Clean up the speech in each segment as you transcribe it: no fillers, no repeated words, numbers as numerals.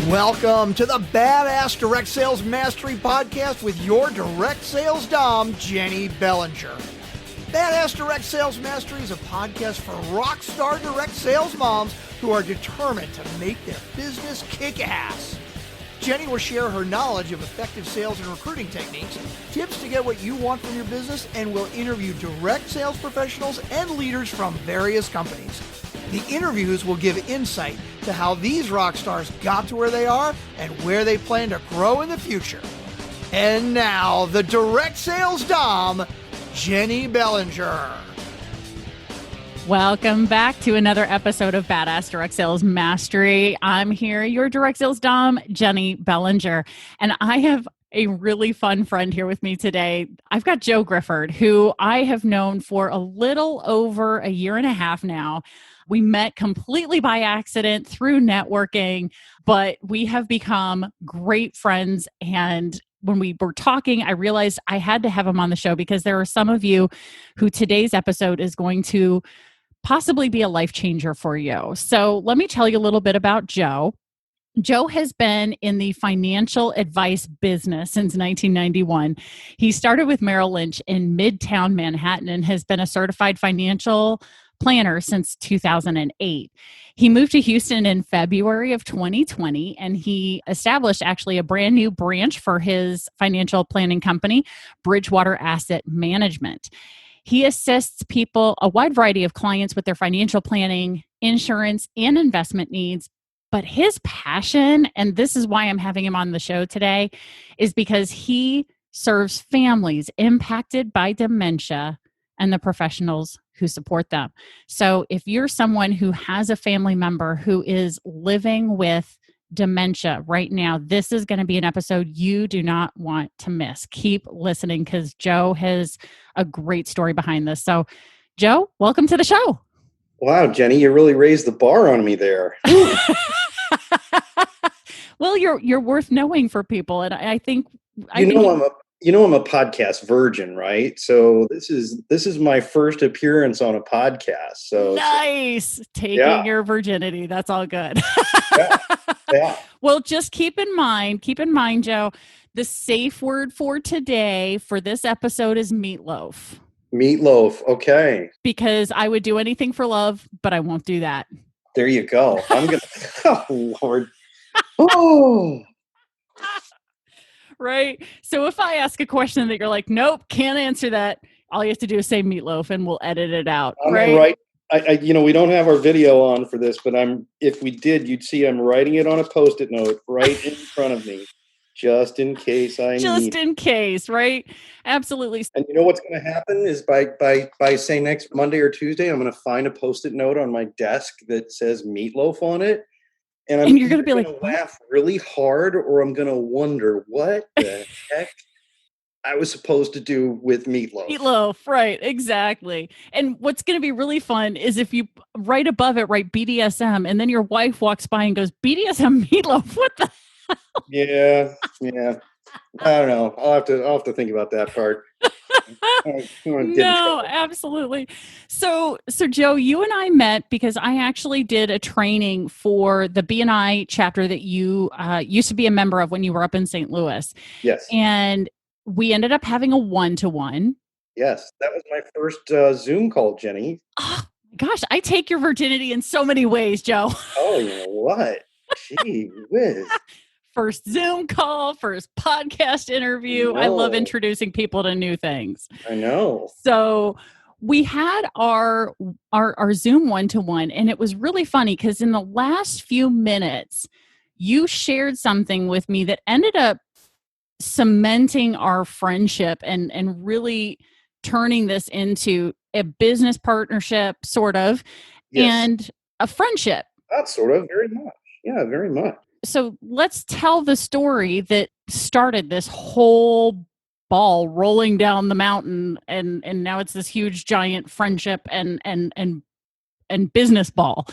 Welcome to the Badass Direct Sales Mastery Podcast with your direct sales dom, Jennie Bellinger. Badass Direct Sales Mastery is a podcast for rock star direct sales moms who are determined to make their business kick ass. Jennie will share her knowledge of effective sales and recruiting techniques, tips to get what you want from your business, and will interview direct sales professionals and leaders from various companies. The interviews will give insight to how these rock stars got to where they are and where they plan to grow in the future. And now, the direct sales dom, Jennie Bellinger. Welcome back to another episode of Badass Direct Sales Mastery. I'm here, your direct sales dom, Jennie Bellinger, and I have a really fun friend here with me today. I've got Joe Griffard, who I have known for a little over a year and a half now. We met completely by accident through networking, but we have become great friends. And when we were talking, I realized I had to have him on the show because there are some of you who today's episode is going to possibly be a life changer for you. So let me tell you a little bit about Joe. Joe has been in the financial advice business since 1991. He started with Merrill Lynch in Midtown Manhattan and has been a certified financial planner since 2008. He moved to Houston in February of 2020, and he established actually a brand new branch for his financial planning company, Bridgewater Asset Management. He assists people, a wide variety of clients, with their financial planning, insurance, and investment needs. But his passion, and this is why I'm having him on the show today, is because he serves families impacted by dementia and the professionals who support them. So if you're someone who has a family member who is living with dementia right now, this is going to be an episode you do not want to miss. Keep listening because Joe has a great story behind this. So Joe, welcome to the show. Wow, Jennie, you really raised the bar on me there. Well, you're worth knowing for people, and I think I'm a podcast virgin, right? So this is my first appearance on a podcast. So nice, taking your virginity. That's all good. Yeah. Well, just keep in mind, Joe, the safe word for today for this episode is meatloaf. Meatloaf, okay. Because I would do anything for love, but I won't do that. There you go. I'm gonna. Oh Lord. Oh. Right. So if I ask a question that you're like, nope, can't answer that, all you have to do is say meatloaf and we'll edit it out. Right. I we don't have our video on for this, but if we did, you'd see I'm writing it on a Post-it note right in front of me, just in case in case, right? Absolutely. And you know what's going to happen is by say next Monday or Tuesday, I'm going to find a Post-it note on my desk that says meatloaf on it. And you're going to be like, laugh really hard, or I'm going to wonder what the heck I was supposed to do with meatloaf. Meatloaf, right, exactly. And what's going to be really fun is if you right above it write BDSM, and then your wife walks by and goes, BDSM meatloaf, what the hell? Yeah. I don't know. I'll have to think about that part. No, absolutely. So Joe, you and I met because I actually did a training for the B&I chapter that you used to be a member of when you were up in St. Louis. Yes. And we ended up having a one-to-one. Yes. That was my first Zoom call, Jennie. Oh, gosh, I take your virginity in so many ways, Joe. Oh, you know what? Gee whiz. First Zoom call, first podcast interview. I love introducing people to new things. I know. So we had our Zoom one-to-one, and it was really funny because in the last few minutes, you shared something with me that ended up cementing our friendship and really turning this into a business partnership, sort of, and a friendship. Not sort of, very much. Yeah, very much. So let's tell the story that started this whole ball rolling down the mountain, and now it's this huge giant friendship and business ball.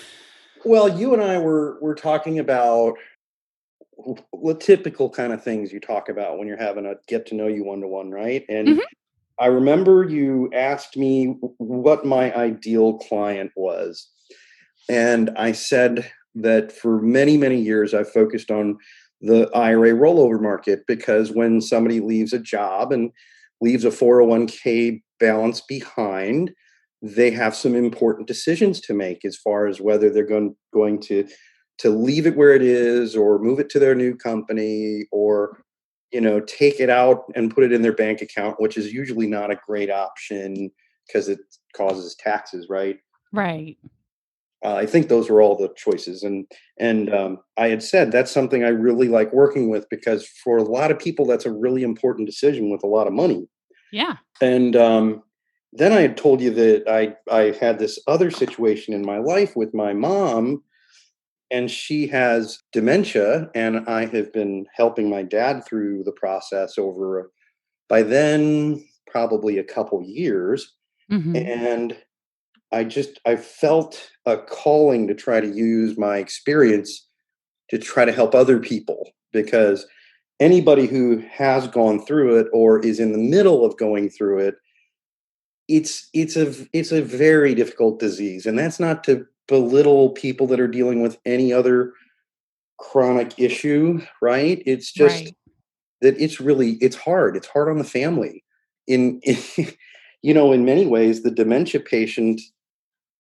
Well, you and I were talking about the typical kind of things you talk about when you're having a get to know you one-to-one, right? And I remember you asked me what my ideal client was. And I said, that for many, many years I've focused on the IRA rollover market, because when somebody leaves a job and leaves a 401k balance behind, they have some important decisions to make as far as whether they're going to leave it where it is, or move it to their new company, or take it out and put it in their bank account, which is usually not a great option because it causes taxes, right? Right. I think those were all the choices, and I had said that's something I really like working with, because for a lot of people that's a really important decision with a lot of money. Yeah. And then I had told you that I had this other situation in my life with my mom, and she has dementia, and I have been helping my dad through the process over, by then, probably a couple years. Mm-hmm. And I felt a calling to try to use my experience to try to help other people, because anybody who has gone through it or is in the middle of going through it, it's a very difficult disease. And that's not to belittle people that are dealing with any other chronic issue, right? It's just Right. that it's hard. It's hard on the family. In in many ways, the dementia patient,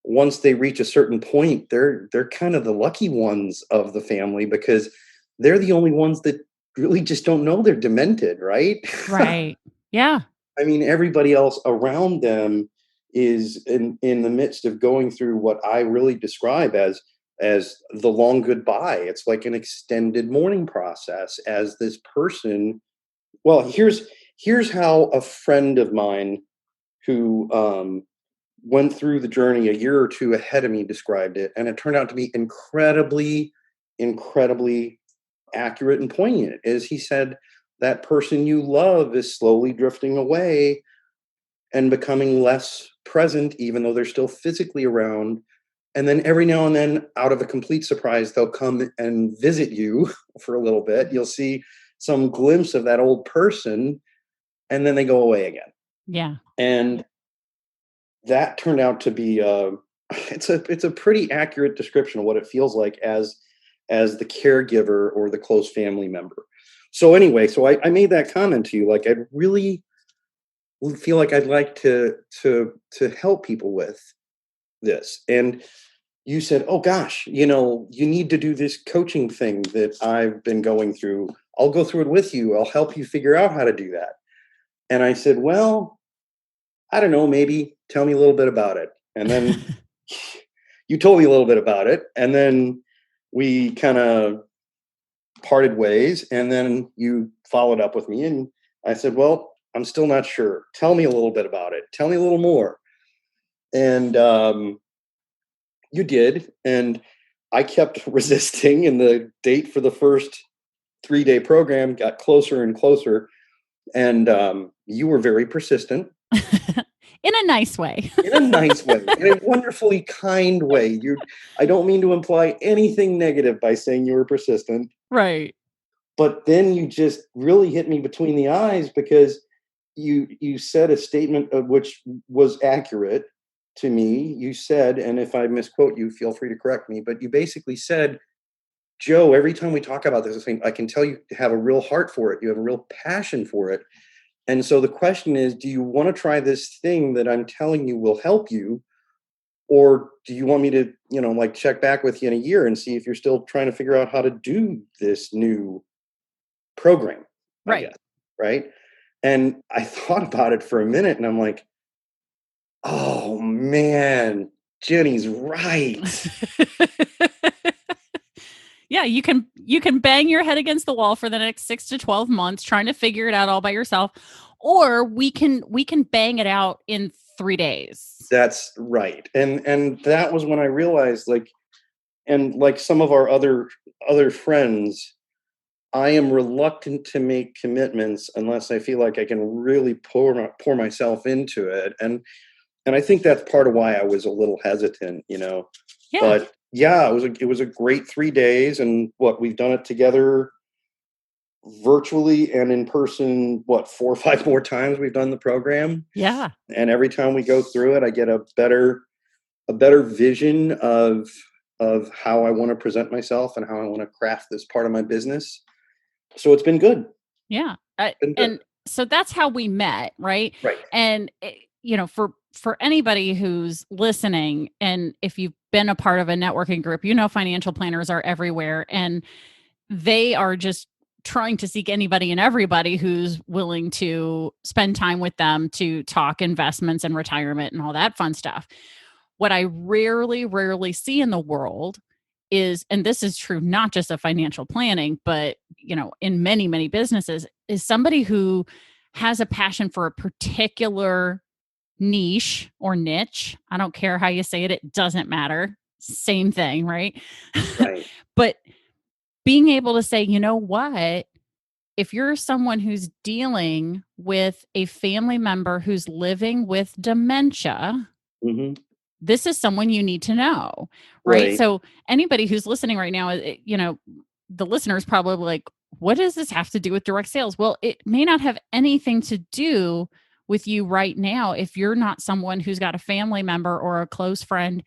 once they reach a certain point, they're kind of the lucky ones of the family, because they're the only ones that really just don't know they're demented, right? Right. Yeah. I mean, everybody else around them is in the midst of going through what I really describe as the long goodbye. It's like an extended mourning process as this person. Well, here's how a friend of mine who went through the journey a year or two ahead of me described it, and it turned out to be incredibly, incredibly accurate and poignant. Is he said, that person you love is slowly drifting away and becoming less present, even though they're still physically around. And then every now and then, out of a complete surprise, they'll come and visit you for a little bit. You'll see some glimpse of that old person, and then they go away again. Yeah. And that turned out to be it's a pretty accurate description of what it feels like as the caregiver or the close family member. So anyway, I made that comment to you, like I'd really feel like I'd like to help people with this. And you said, oh gosh, you need to do this coaching thing that I've been going through. I'll go through it with you. I'll help you figure out how to do that. And I said, well, I don't know, maybe tell me a little bit about it. And then you told me a little bit about it. And then we kind of parted ways. And then you followed up with me. And I said, well, I'm still not sure. Tell me a little bit about it. Tell me a little more. And you did. And I kept resisting. And the date for the first 3-day program got closer and closer. And you were very persistent. In a nice way. In a nice way, in a wonderfully kind way. I don't mean to imply anything negative by saying you were persistent. Right. But then you just really hit me between the eyes, because you said a statement of which was accurate to me. You said, and if I misquote you, feel free to correct me, but you basically said, Joe, every time we talk about this thing, I can tell you have a real heart for it. You have a real passion for it. And so the question is, do you want to try this thing that I'm telling you will help you? Or do you want me to, check back with you in a year and see if you're still trying to figure out how to do this new program? Right. I guess, right. And I thought about it for a minute, and I'm like, oh man, Jenny's right. Yeah, you can bang your head against the wall for the next 6 to 12 months trying to figure it out all by yourself, or we can bang it out in 3 days. That's right. And that was when I realized, like some of our other friends, I am reluctant to make commitments unless I feel like I can really pour myself into it. And I think that's part of why I was a little hesitant, Yeah. But yeah, it was a great 3 days, and we've done it together virtually and in person, 4 or 5 more times we've done the program. Yeah. And every time we go through it, I get a better vision of of how I want to present myself and how I want to craft this part of my business. So it's been good. Yeah. Been good. And so that's how we met, right? Right. And for anybody who's listening, and if you've been a part of a networking group, financial planners are everywhere, and they are just trying to seek anybody and everybody who's willing to spend time with them to talk investments and retirement and all that fun stuff. What I rarely see in the world is, and this is true not just of financial planning, but in many businesses, is somebody who has a passion for a particular niche or niche. I don't care how you say it, it doesn't matter. Same thing, right? Right. But being able to say, you know what, if you're someone who's dealing with a family member who's living with dementia, Mm-hmm. this is someone you need to know, right? Right. So anybody who's listening right now, the listener is probably like, what does this have to do with direct sales? Well, it may not have anything to do with you right now if you're not someone who's got a family member or a close friend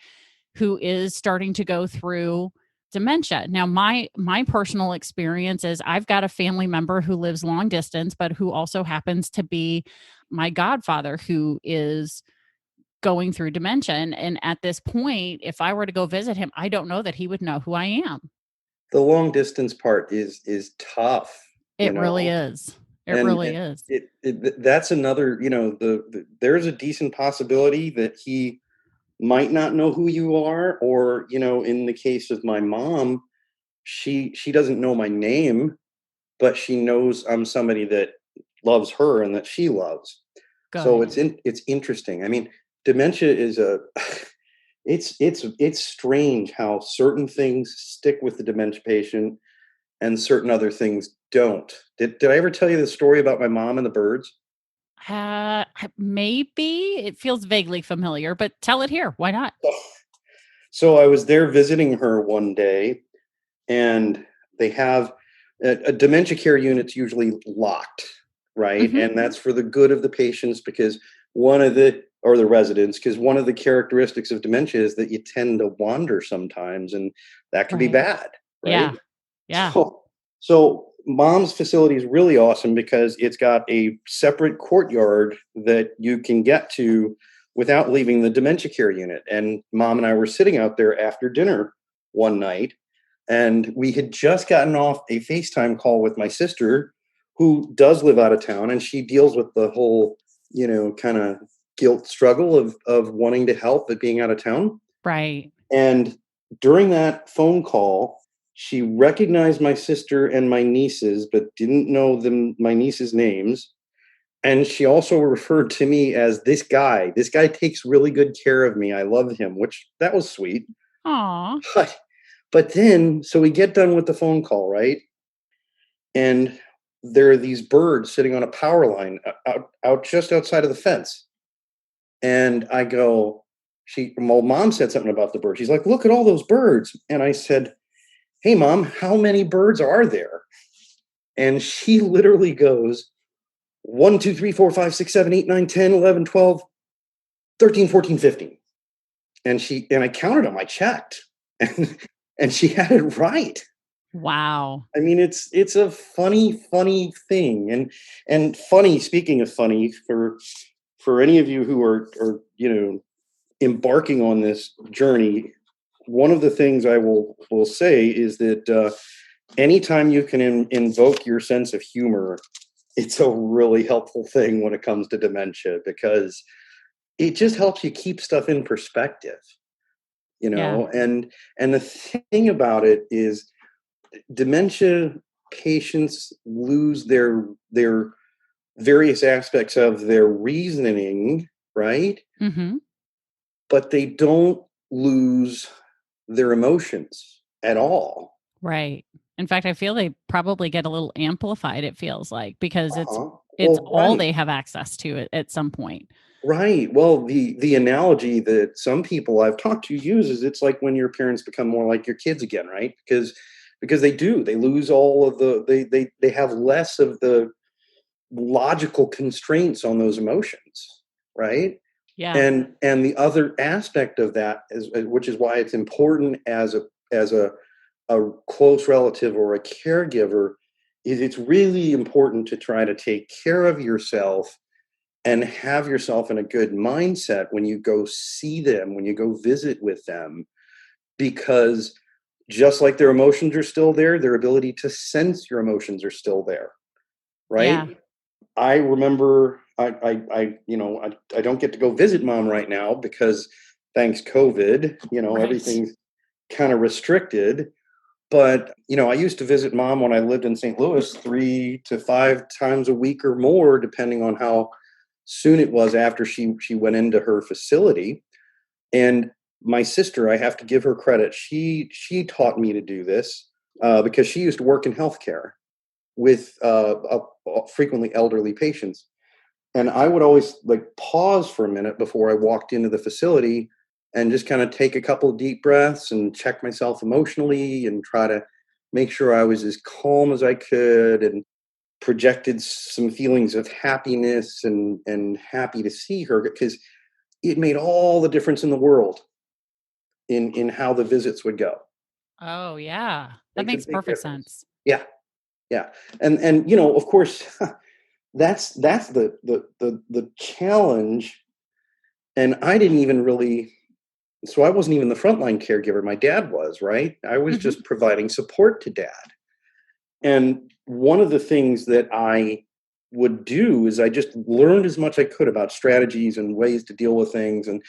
who is starting to go through dementia. Now, my personal experience is I've got a family member who lives long distance, but who also happens to be my godfather, who is going through dementia. And at this point, if I were to go visit him, I don't know that he would know who I am. The long distance part is tough. It really is. It And really is. that's another, there's a decent possibility that he might not know who you are, or, in the case of my mom, she doesn't know my name, but she knows I'm somebody that loves her and that she loves. So Good. it's interesting. I mean, dementia is it's strange how certain things stick with the dementia patient and certain other things don't. Did I ever tell you the story about my mom and the birds? Maybe it feels vaguely familiar, but tell it here. Why not? So I was there visiting her one day, and they have a dementia care unit's usually locked, right? Hmm. And that's for the good of the patients, because the residents, because one of the characteristics of dementia is that you tend to wander sometimes, and that can be Right. bad, right? Yeah. Yeah. So mom's facility is really awesome because it's got a separate courtyard that you can get to without leaving the dementia care unit. And mom and I were sitting out there after dinner one night, and we had just gotten off a FaceTime call with my sister, who does live out of town, and she deals with the whole, kind of guilt struggle of wanting to help but being out of town. Right. And during that phone call, she recognized my sister and my nieces, but didn't know my nieces' names. And she also referred to me as this guy. This guy takes really good care of me. I love him, which that was sweet. Aw. But then, so we get done with the phone call, right? And there are these birds sitting on a power line out just outside of the fence. And I go, mom said something about the birds. She's like, look at all those birds. And I said, hey, mom, how many birds are there? And she literally goes, 1, 2, 3, 4, 5, 6, 7, 8, 9, 10, 11, 12, 13, 14, 15. And I counted them. I checked. And she had it right. Wow. I mean, it's a funny thing. And funny, speaking of funny, for any of you who are embarking on this journey, one of the things I will say is that anytime you can invoke your sense of humor, it's a really helpful thing when it comes to dementia, because it just helps you keep stuff in perspective, Yeah. and the thing about it is dementia patients lose their various aspects of their reasoning, right? Mm-hmm. But they don't lose their emotions at all. Right. In fact, I feel they probably get a little amplified, it feels like, because it's Uh-huh. Well, all right. they have access to at some point. Right. Well, the analogy that some people I've talked to use is it's like when your parents become more like your kids again, right? Because they lose all of they have less of the logical constraints on those emotions, right? Yeah. And the other aspect of that is, which is why it's important as a close relative or a caregiver, is it's really important to try to take care of yourself and have yourself in a good mindset when you go see them, when you go visit with them, because just like their emotions are still there, their ability to sense your emotions are still there, Yeah. right? I remember I don't get to go visit mom right now because thanks COVID, Right. everything's kind of restricted. But, I used to visit mom when I lived in St. Louis 3 to 5 times a week or more, depending on how soon it was after she went into her facility. And my sister, I have to give her credit. She taught me to do this because she used to work in healthcare with frequently elderly patients. And I would always pause for a minute before I walked into the facility and just kind of take a couple of deep breaths and check myself emotionally and try to make sure I was as calm as I could and projected some feelings of happiness and happy to see her, because it made all the difference in the world in how the visits would go. Oh, yeah. That Makes a makes big perfect difference. sense. Yeah. Yeah. And of course, that's the challenge. And I didn't even really, so I wasn't even the frontline caregiver. My dad was, right? I was Mhm. just providing support to dad. And one of the things that I would do is I just learned as much I could about strategies and ways to deal with things. And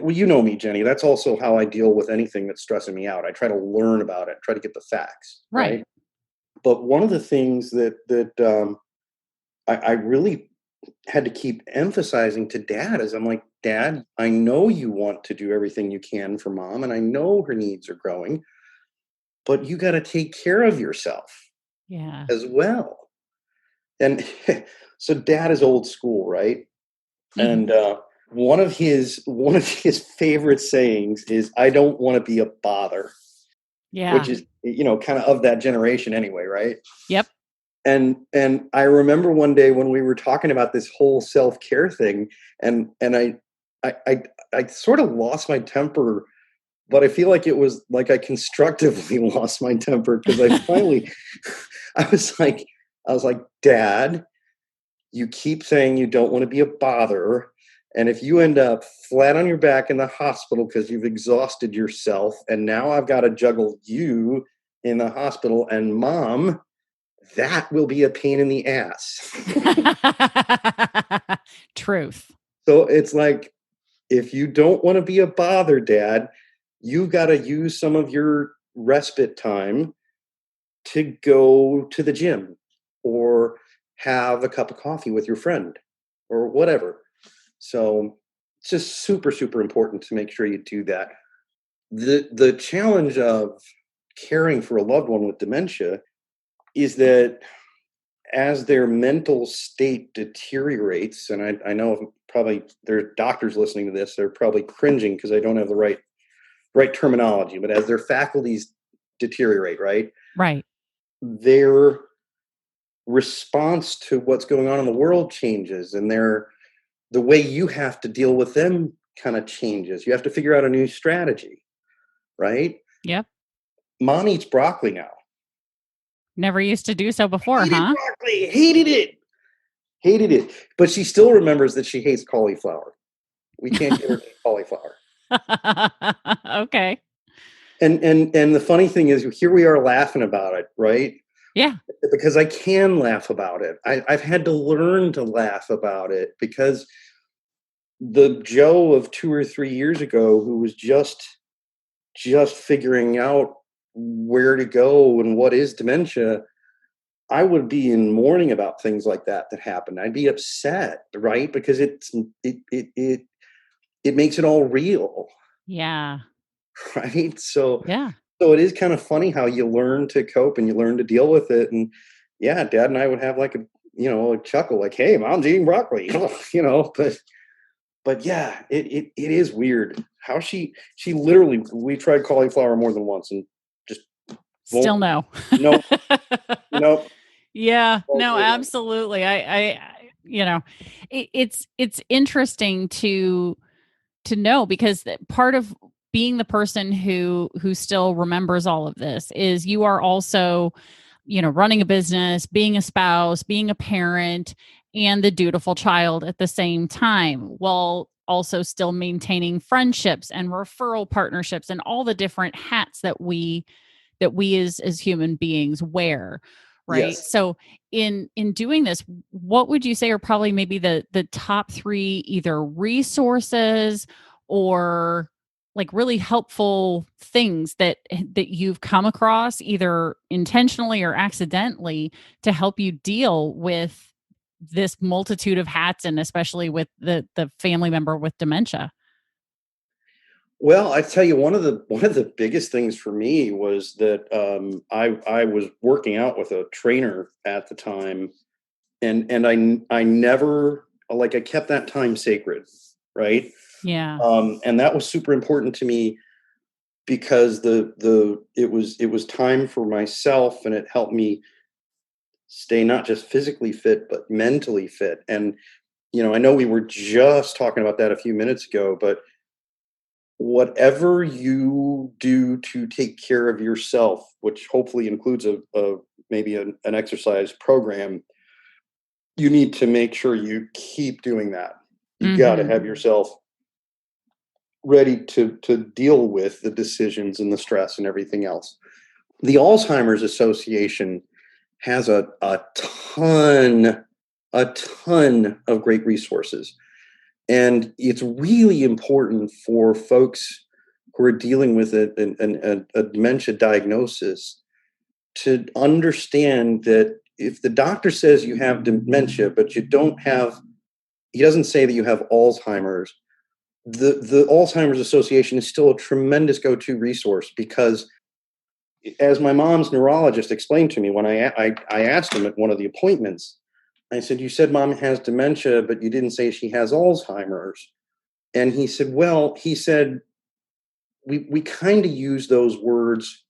well, you know me, Jenny, that's also how I deal with anything that's stressing me out. I try to learn about it, try to get the facts, Right. right? But one of the things that I really had to keep emphasizing to dad is, I'm like, Dad, I know you want to do everything you can for mom, and I know her needs are growing, but you got to take care of yourself Yeah. as well. And so dad is old school, right? Mhm. And one of his favorite sayings is, I don't want to be a bother, which Yeah. is, kind of that generation anyway, right? Yep. And I remember one day when we were talking about this whole self-care thing, and I sort of lost my temper, but I feel like it was like I constructively lost my temper, because I finally I was like, Dad, you keep saying you don't want to be a bother, and if you end up flat on your back in the hospital because you've exhausted yourself, and now I've got to juggle you in the hospital and mom, that will be a pain in the ass. Truth. So it's like, if you don't want to be a bother, Dad, you've got to use some of your respite time to go to the gym or have a cup of coffee with your friend or whatever. So it's just super, super important to make sure you do that. The challenge of caring for a loved one with dementia is that as their mental state deteriorates, and I know probably there are doctors listening to this, they're probably cringing because I don't have the right terminology, but as their faculties deteriorate, right, Right. their response to what's going on in the world changes, and the way you have to deal with them kind of changes. You have to figure out a new strategy, right? Yep. Mom eats broccoli now. Never used to do so before, Hated huh? broccoli, hated it, but she still remembers that she hates cauliflower. We can't get her to eat cauliflower. Okay. And the funny thing is, here we are laughing about it, right? Yeah. Because I can laugh about it. I've had to learn to laugh about it, because the Joe of 2 or 3 years ago, who was just figuring out where to go and what is dementia, I would be in mourning about things like that happened. I'd be upset, right? Because it makes it all real, Yeah. right? So Yeah. it is kind of funny how you learn to cope and you learn to deal with it. And yeah, dad and I would have like a chuckle, like, hey, mom's eating broccoli, but yeah, it is weird how she literally, we tried cauliflower more than once and just Still won't. no. No, no. Yeah, Won't no, do it. absolutely. I It's interesting to know, because part of being the person who still remembers all of this is you are also, running a business, being a spouse, being a parent, and the dutiful child at the same time, while also still maintaining friendships and referral partnerships and all the different hats that we as human beings wear. Right. Yes. So in doing this, what would you say are probably maybe the top three either resources or like really helpful things that you've come across either intentionally or accidentally to help you deal with this multitude of hats, and especially with the family member with dementia? Well, I tell you, one of the biggest things for me was that I was working out with a trainer at the time, and I never, like, I kept that time sacred, right? Yeah. And that was super important to me because it was time for myself, and it helped me stay not just physically fit but mentally fit. And I know we were just talking about that a few minutes ago, but whatever you do to take care of yourself, which hopefully includes a maybe an exercise program, you need to make sure you keep doing that. You got to Mm-hmm. have yourself ready to deal with the decisions and the stress and everything else. The Alzheimer's Association has a ton of great resources. And it's really important for folks who are dealing with a dementia diagnosis to understand that if the doctor says you have dementia, but he doesn't say that you have Alzheimer's, the Alzheimer's Association is still a tremendous go-to resource, because as my mom's neurologist explained to me when I asked him at one of the appointments, I said, "You said mom has dementia, but you didn't say she has Alzheimer's." And he said, "Well," he said, we kind of use those words,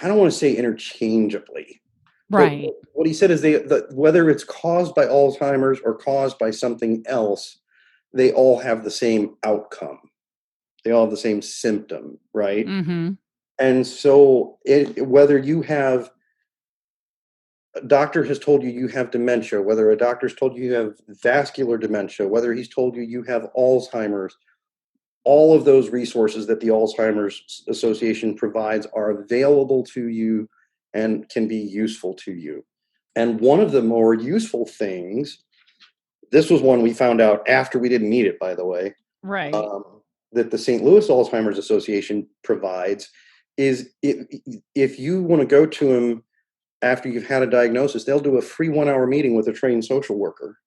I don't want to say interchangeably, but Right. what he said is whether it's caused by Alzheimer's or caused by something else, they all have the same outcome. They all have the same symptom, right? Mm-hmm. And so whether you have a doctor has told you you have dementia, whether a doctor's told you you have vascular dementia, whether he's told you you have Alzheimer's, all of those resources that the Alzheimer's Association provides are available to you and can be useful to you. And one of the more useful things, this was one we found out after we didn't need it, by the way, Right. that the St. Louis Alzheimer's Association provides is if you want to go to them after you've had a diagnosis, they'll do a free 1-hour meeting with a trained social worker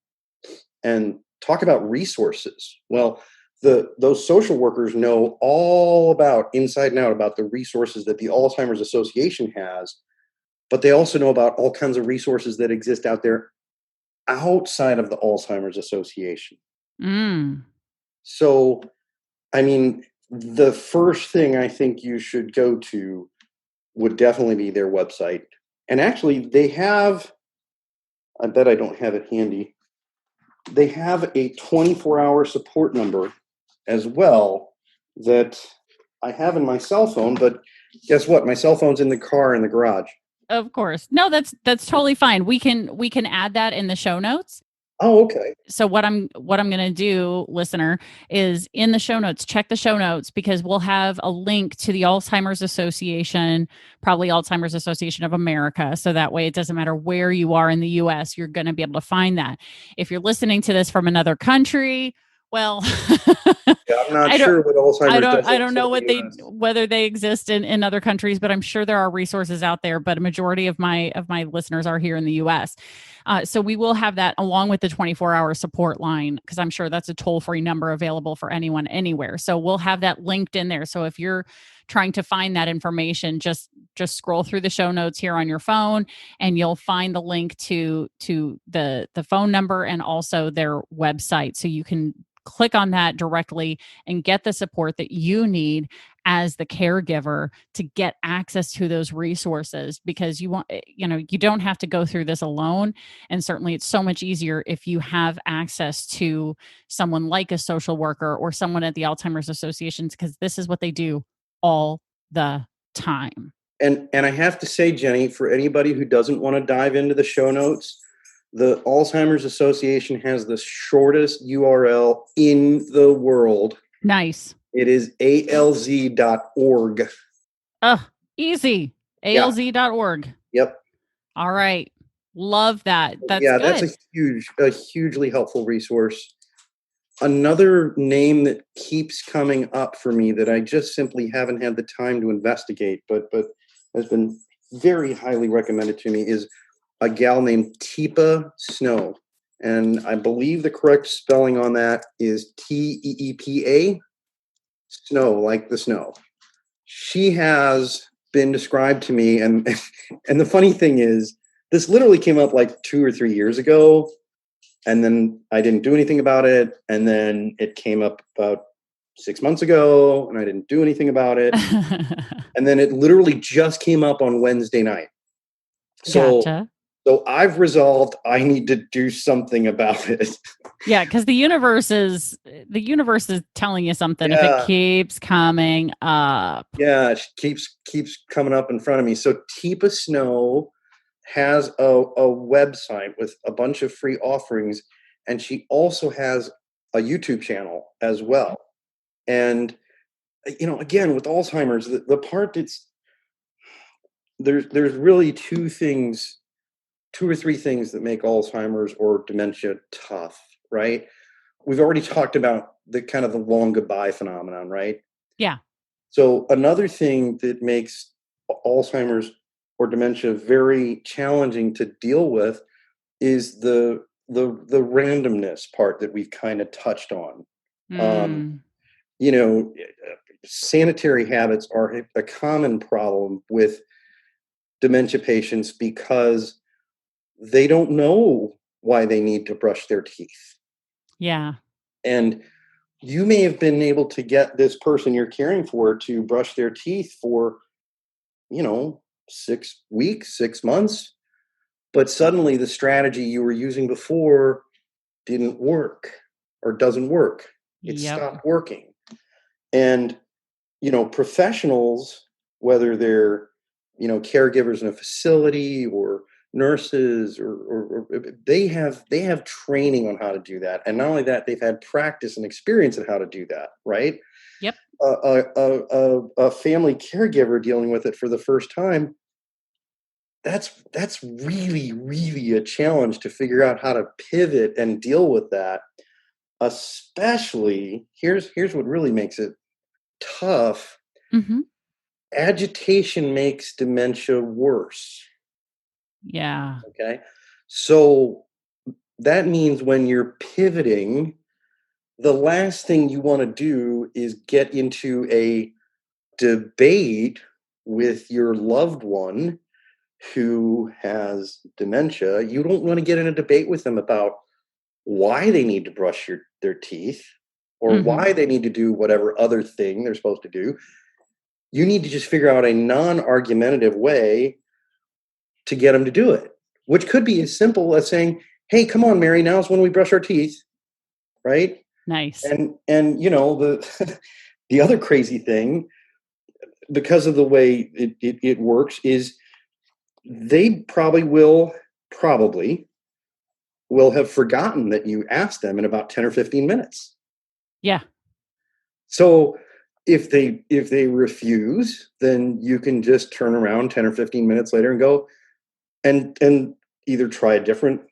and talk about resources. Well, those social workers know all about, inside and out, about the resources that the Alzheimer's Association has, but they also know about all kinds of resources that exist out there outside of the Alzheimer's Association. Mm. So, I mean, the first thing I think you should go to would definitely be their website. And actually, they have, I bet I don't have it handy, they have a 24-hour support number as well that I have in my cell phone, but guess what? My cell phone's in the car in the garage. Of course. No, that's totally fine. We can add that in the show notes. Oh, okay. So what I'm going to do, listener, is in the show notes, check the show notes, because we'll have a link to the Alzheimer's Association, probably Alzheimer's Association of America. So that way it doesn't matter where you are in the US, you're going to be able to find that. If you're listening to this from another country, well, Yeah, I'm not sure what Alzheimer's does. I don't know outside what the they US. whether they exist in other countries, but I'm sure there are resources out there. But a majority of my listeners are here in the U.S. So we will have that along with the 24-hour support line, because I'm sure that's a toll-free number available for anyone anywhere. So we'll have that linked in there. So if you're trying to find that information, just scroll through the show notes here on your phone, and you'll find the link to the phone number and also their website, so you can click on that directly and get the support that you need as the caregiver to get access to those resources, because you don't have to go through this alone. And certainly it's so much easier if you have access to someone like a social worker or someone at the Alzheimer's associations, because this is what they do all the time. And I have to say, Jenny, for anybody who doesn't want to dive into the show notes, the Alzheimer's Association has the shortest URL in the world. Nice. It is alz.org. Easy. alz.org. Yep. All right. Love that. That's good. That's a hugely helpful resource. Another name that keeps coming up for me that I just simply haven't had the time to investigate, but has been very highly recommended to me, is a gal named Teepa Snow. And I believe the correct spelling on that is Teepa, Snow, like the snow. She has been described to me, and the funny thing is, this literally came up like 2 or 3 years ago, and then I didn't do anything about it, and then it came up about 6 months ago, and I didn't do anything about it, and then it literally just came up on Wednesday night. Gotcha. So I've resolved I need to do something about it. Yeah, because the universe is telling you something if it keeps coming up. Yeah, it keeps coming up in front of me. So Teepa Snow has a website with a bunch of free offerings, and she also has a YouTube channel as well. And again, with Alzheimer's, the part that's there's really two or three things that make Alzheimer's or dementia tough, right? We've already talked about the kind of the long goodbye phenomenon, right? Yeah. So another thing that makes Alzheimer's or dementia very challenging to deal with is the randomness part that we've kind of touched on. Sanitary habits are a common problem with dementia patients because they don't know why they need to brush their teeth. Yeah. And you may have been able to get this person you're caring for to brush their teeth for, 6 weeks, 6 months, but suddenly the strategy you were using before didn't work or doesn't work. It stopped working. And, professionals, whether they're, caregivers in a facility or nurses or they have training on how to do that. And not only that, they've had practice and experience in how to do that, right? Yep. A family caregiver dealing with it for the first time, that's really, really a challenge to figure out how to pivot and deal with that. Especially, here's what really makes it tough. Mm-hmm. Agitation makes dementia worse. Yeah. Okay. So that means when you're pivoting, the last thing you want to do is get into a debate with your loved one who has dementia. You don't want to get in a debate with them about why they need to brush their teeth or why they need to do whatever other thing they're supposed to do. You need to just figure out a non-argumentative way to get them to do it, which could be as simple as saying, "Hey, come on, Mary, now's when we brush our teeth," right? Nice. And the the other crazy thing, because of the way it works, is they probably will have forgotten that you asked them in about 10 or 15 minutes. Yeah. So if they refuse, then you can just turn around 10 or 15 minutes later and go and either try a different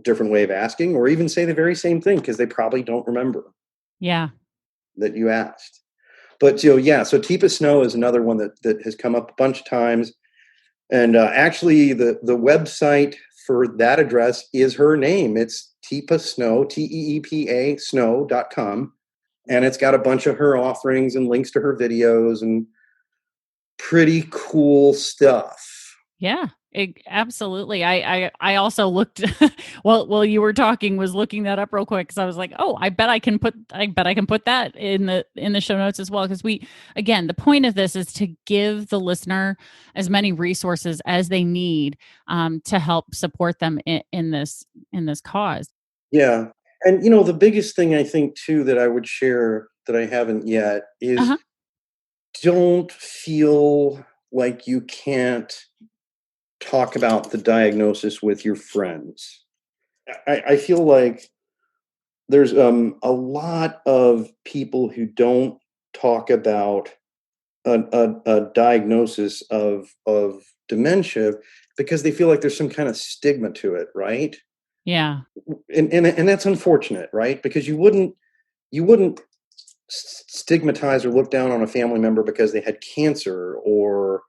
way of asking, or even say the very same thing, because they probably don't remember that you asked. But so Teepa Snow is another one that has come up a bunch of times. And actually the website for that address is her name. It's Teepa Snow, Teepa Snow.com. And it's got a bunch of her offerings and links to her videos and pretty cool stuff. Yeah. Absolutely. I also looked while you were talking, was looking that up real quick, because I was like, oh, I bet I can put that in the show notes as well. Because again, the point of this is to give the listener as many resources as they need to help support them in this cause. Yeah. And, the biggest thing I think too that I would share that I haven't yet is Uh-huh. don't feel like you can't talk about the diagnosis with your friends. I feel like there's a lot of people who don't talk about a diagnosis of dementia because they feel like there's some kind of stigma to it, right? Yeah. And that's unfortunate, right? Because you wouldn't stigmatize or look down on a family member because they had cancer or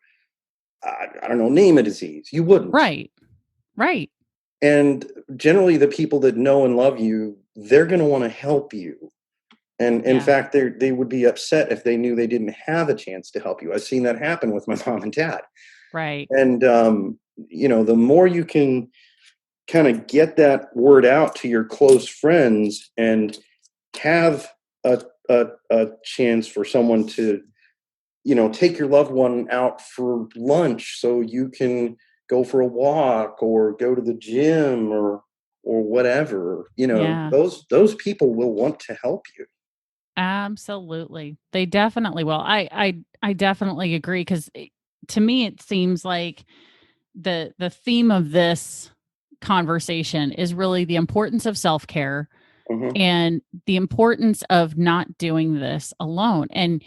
I don't know, name a disease. You wouldn't. Right. Right. And generally, the people that know and love you, they're going to want to help you. And in Yeah. fact, they would be upset if they knew they didn't have a chance to help you. I've seen that happen with my mom and dad. Right. And the more you can kind of get that word out to your close friends and have a chance for someone to, take your loved one out for lunch so you can go for a walk or go to the gym or whatever, Yeah. those people will want to help you. Absolutely. They definitely will. I definitely agree, because to me it seems like the theme of this conversation is really the importance of self-care Mhm. and the importance of not doing this alone. And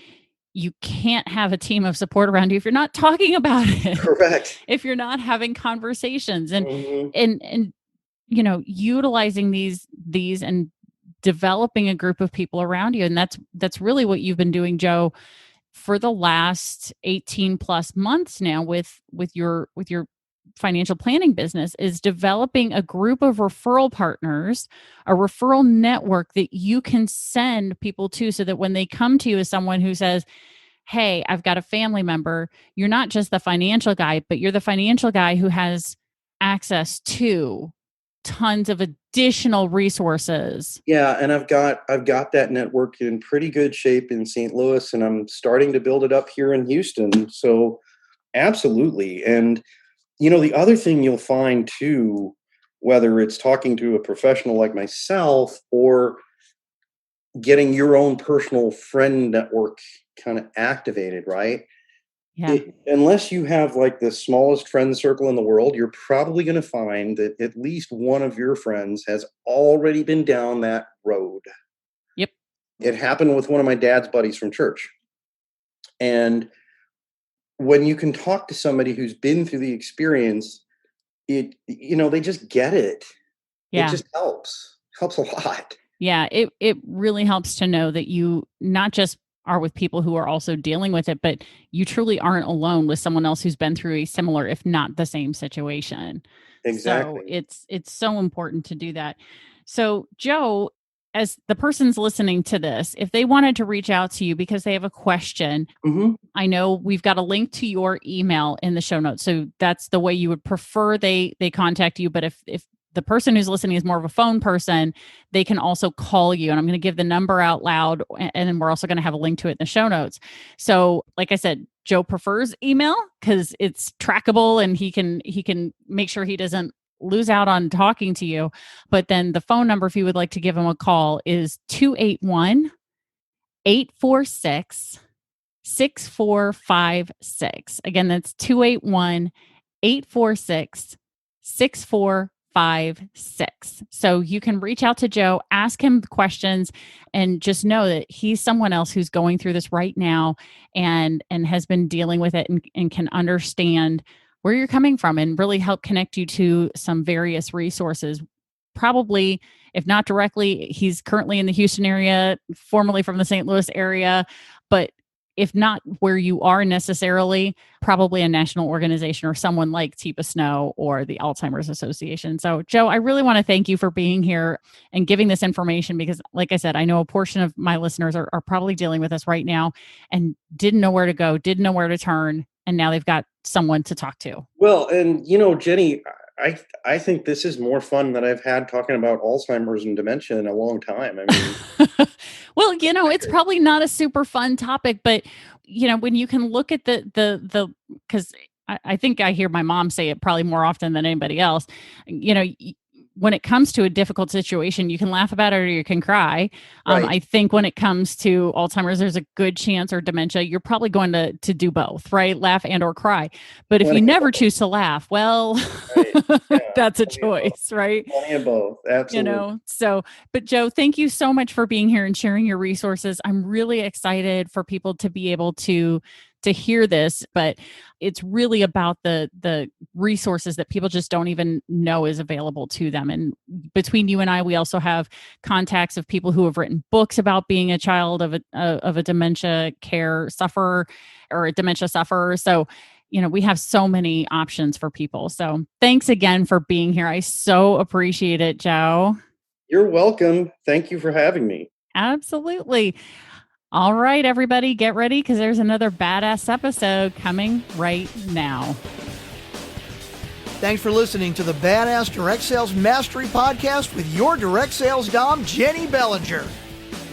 you can't have a team of support around you if you're not talking about it, Correct. if you're not having conversations Mhm. and utilizing these and developing a group of people around you. And that's really what you've been doing, Joe, for the last 18 plus months now with your financial planning business, is developing a group of referral partners, a referral network that you can send people to, so that when they come to you as someone who says, hey, I've got a family member, you're not just the financial guy, but you're the financial guy who has access to tons of additional resources. Yeah, and I've got that network in pretty good shape in St. Louis, and I'm starting to build it up here in Houston. So absolutely. And the other thing you'll find too, whether it's talking to a professional like myself or getting your own personal friend network kind of activated, right? Yeah. Unless you have like the smallest friend circle in the world, you're probably going to find that at least one of your friends has already been down that road. Yep. It happened with one of my dad's buddies from church. And when you can talk to somebody who's been through the experience, they just get it. It Yeah. just helps a lot. Yeah, it really helps to know that you not just are with people who are also dealing with it, but you truly aren't alone with someone else who's been through a similar, if not the same situation. So Exactly. it's so important to do that. So, Joe, as the person's listening to this, if they wanted to reach out to you because they have a question, Hmm. I know we've got a link to your email in the show notes. So that's the way you would prefer they contact you. But if the person who's listening is more of a phone person, they can also call you. And I'm going to give the number out loud, and then we're also going to have a link to it in the show notes. So, like I said, Joe prefers email because it's trackable and he can make sure he doesn't lose out on talking to you. But then the phone number, if you would like to give him a call, is 281-846 6456. Again, that's 281-846-6456. So you can reach out to Joe, ask him questions, and just know that he's someone else who's going through this right now and has been dealing with it and can understand where you're coming from and really help connect you to some various resources. Probably, if not directly, he's currently in the Houston area, formerly from the St. Louis area, but if not where you are necessarily, probably a national organization or someone like Teepa Snow or the Alzheimer's Association. So, Joe, I really want to thank you for being here and giving this information, because, like I said, I know a portion of my listeners are probably dealing with this right now and didn't know where to go, didn't know where to turn. And now they've got someone to talk to. Well, and Jenny, I think this is more fun than I've had talking about Alzheimer's and dementia in a long time. I mean, well, it's probably not a super fun topic, but when you can look at because I think I hear my mom say it probably more often than anybody else, when it comes to a difficult situation, you can laugh about it or you can cry. Right. I think when it comes to Alzheimer's, there's a good chance, or dementia, you're probably going to do both, right? Laugh and or cry. But if you never choose to laugh, well, right. Yeah, that's a choice, right? Plenty of both. Absolutely. But Joe, thank you so much for being here and sharing your resources. I'm really excited for people to be able to hear this, but it's really about the resources that people just don't even know is available to them. And between you and I, we also have contacts of people who have written books about being a child of a dementia care sufferer or a dementia sufferer. So, we have so many options for people. So thanks again for being here. I so appreciate it, Joe. You're welcome. Thank you for having me. Absolutely. All right, everybody, get ready because there's another badass episode coming right now. Thanks for listening to the Badass Direct Sales Mastery Podcast with your direct sales dom, Jennie Bellinger.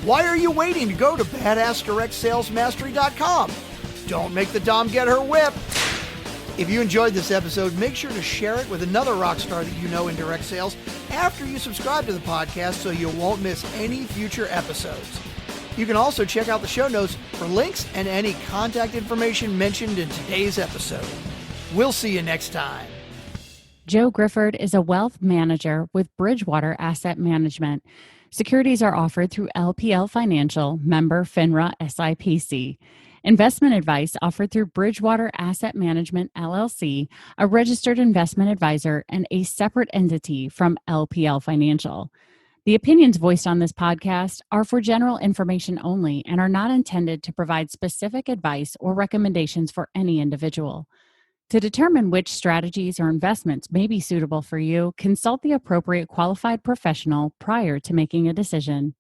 Why are you waiting to go to badassdirectsalesmastery.com? Don't make the dom get her whip. If you enjoyed this episode, make sure to share it with another rock star that you know in direct sales after you subscribe to the podcast so you won't miss any future episodes. You can also check out the show notes for links and any contact information mentioned in today's episode. We'll see you next time. Joe Griffard is a wealth manager with Bridgewater Asset Management. Securities are offered through LPL Financial, member FINRA SIPC. Investment advice offered through Bridgewater Asset Management, LLC, a registered investment advisor and a separate entity from LPL Financial. The opinions voiced on this podcast are for general information only and are not intended to provide specific advice or recommendations for any individual. To determine which strategies or investments may be suitable for you, consult the appropriate qualified professional prior to making a decision.